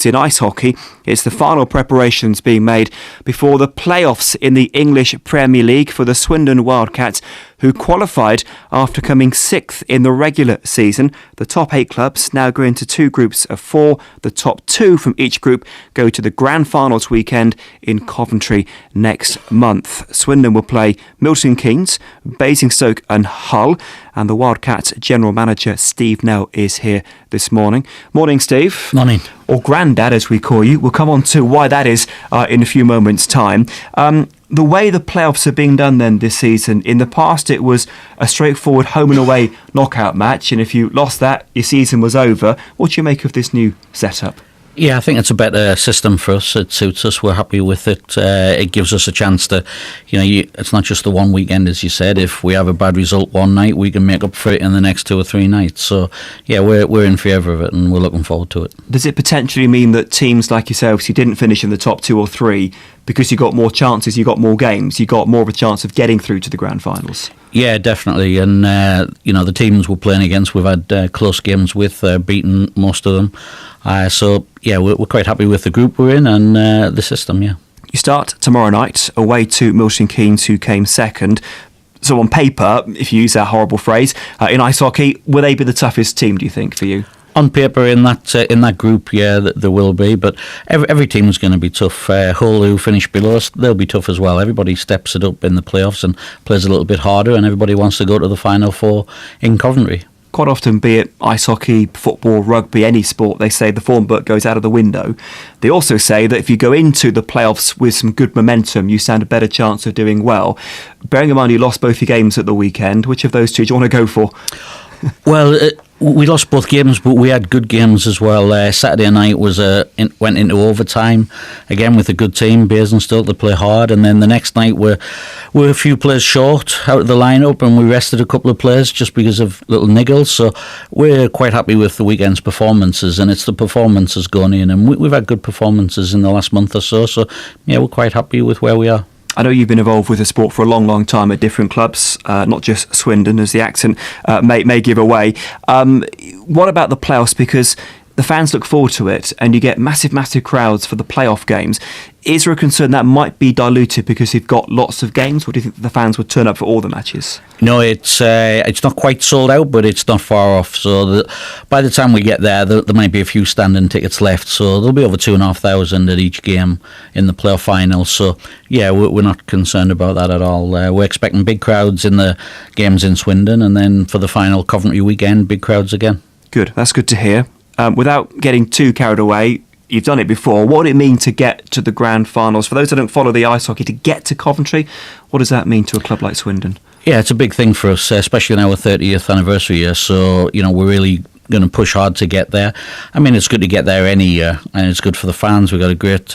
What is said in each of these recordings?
In ice hockey, it's the final preparations being made before the playoffs in the English Premier League for the Swindon Wildcats, who qualified after coming 6th in the regular season. The top 8 clubs now go into 2 groups of 4. The top 2 from each group go to the grand finals weekend in Coventry next month. Swindon will play Milton Keynes, Basingstoke and Hull, and the Wildcats general manager Steve Nell is here this morning. Morning, Steve. Morning. Or Grandad, as we call you. We'll come on to why that is in a few moments' time. The way the playoffs are being done then this season, in the past it was a straightforward home and away knockout match, and if you lost that, your season was over. What do you make of this new setup? Yeah, I think it's a better system for us. It suits us. We're happy with it. It gives us a chance to, it's not just the one weekend, as you said. If we have a bad result one night, we can make up for it in the next 2 or 3 nights. So, yeah, we're in favour of it, and we're looking forward to it. Does it potentially mean that teams like yourselves who didn't finish in the top 2 or 3, because you got more chances, you got more games, you got more of a chance of getting through to the grand finals? Yeah, definitely. And, the teams we're playing against, we've had close games with, beaten most of them. So, yeah, we're quite happy with the group we're in and the system, yeah. You start tomorrow night away to Milton Keynes, who came second. So on paper, if you use that horrible phrase, in ice hockey, will they be the toughest team, do you think, for you? On paper, in that group, yeah, there will be, but every team is going to be tough. Hull, who finish below us, they'll be tough as well. Everybody steps it up in the playoffs and plays a little bit harder, and everybody wants to go to the Final Four in Coventry. Quite often, be it ice hockey, football, rugby, any sport, they say the form book goes out of the window. They also say that if you go into the playoffs with some good momentum, you stand a better chance of doing well. Bearing in mind you lost both your games at the weekend, which of those two do you want to go for? Well, we lost both games, but we had good games as well. Saturday night went into overtime again with a good team. Basingstoke, they play hard, and then the next night we're a few players short out of the lineup, and we rested a couple of players just because of little niggles. So we're quite happy with the weekend's performances, and it's the performances going in, and we've had good performances in the last month or so. So yeah, we're quite happy with where we are. I know you've been involved with the sport for a long, long time at different clubs, not just Swindon, as the accent may give away. What about the playoffs? Because the fans look forward to it, and you get massive, massive crowds for the playoff games. Is there a concern that might be diluted because you've got lots of games, or do you think the fans would turn up for all the matches? No, it's not quite sold out, but it's not far off. So by the time we get there might be a few standing tickets left. So there'll be over 2,500 at each game in the playoff final. So yeah, we're not concerned about that at all. We're expecting big crowds in the games in Swindon, and then for the final Coventry weekend, big crowds again. Good, that's good to hear. Without getting too carried away, you've done it before. What would it mean to get to the grand finals? For those that don't follow the ice hockey, to get to Coventry, what does that mean to a club like Swindon? Yeah, it's a big thing for us, especially in our 30th anniversary year. So, we're really going to push hard to get there. I mean, it's good to get there any year, and it's good for the fans. We've got a great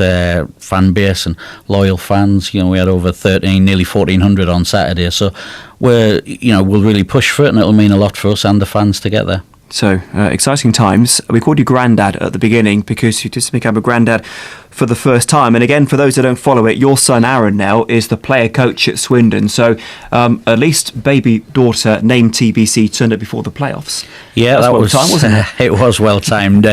fan base and loyal fans. We had over nearly 1,400 on Saturday. So we'll really push for it, and it'll mean a lot for us and the fans to get there. So, exciting times. We called you Grandad at the beginning because you just became a Grandad for the first time. And again, for those that don't follow it, your son Aaron now is the player coach at Swindon. So, at least baby daughter named TBC turned up before the playoffs. Yeah, that was time, wasn't it? It was well timed.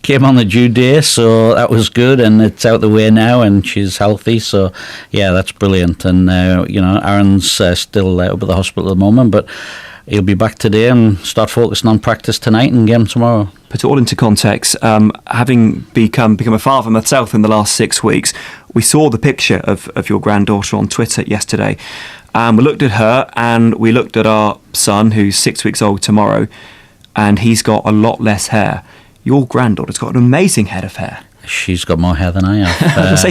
Came on the due day, so that was good, and it's out the way now, and she's healthy. So, yeah, that's brilliant. And Aaron's still up at the hospital at the moment, but he'll be back today and start focusing on practice tonight and game tomorrow. Put it all into context, having become a father myself in the last 6 weeks, we saw the picture of your granddaughter on Twitter yesterday. We looked at her and we looked at our son, who's 6 weeks old tomorrow, and he's got a lot less hair. Your granddaughter's got an amazing head of hair. She's got more hair than I have.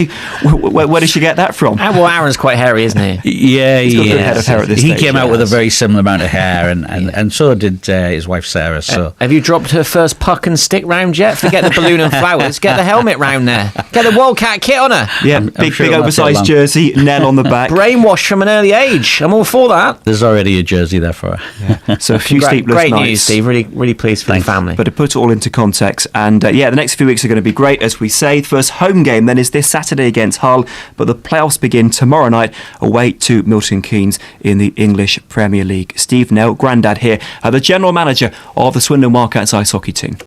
Where did she get that from? Well, Aaron's quite hairy, isn't he? Yeah, he's got a good head of hair at this stage. He came out with a very similar amount of hair, and so did his wife Sarah. So, have you dropped her first puck and stick round yet? Forget the balloon and flowers. Get the helmet round there. Get the Wildcat kit on her. Yeah, big oversized jersey, Nell on the back. Brainwashed from an early age. I'm all for that. There's already a jersey there for her. Yeah. So a few sleepless nights. Great news, Steve. Really, really pleased for the family. But to put it all into context, and the next few weeks are going to be great, as we say. The first home game then is this Saturday against Hull, but the playoffs begin tomorrow night away to Milton Keynes in the English Premier League. Steve Nell, Grandad here, the general manager of the Swindon Wildcats ice hockey team.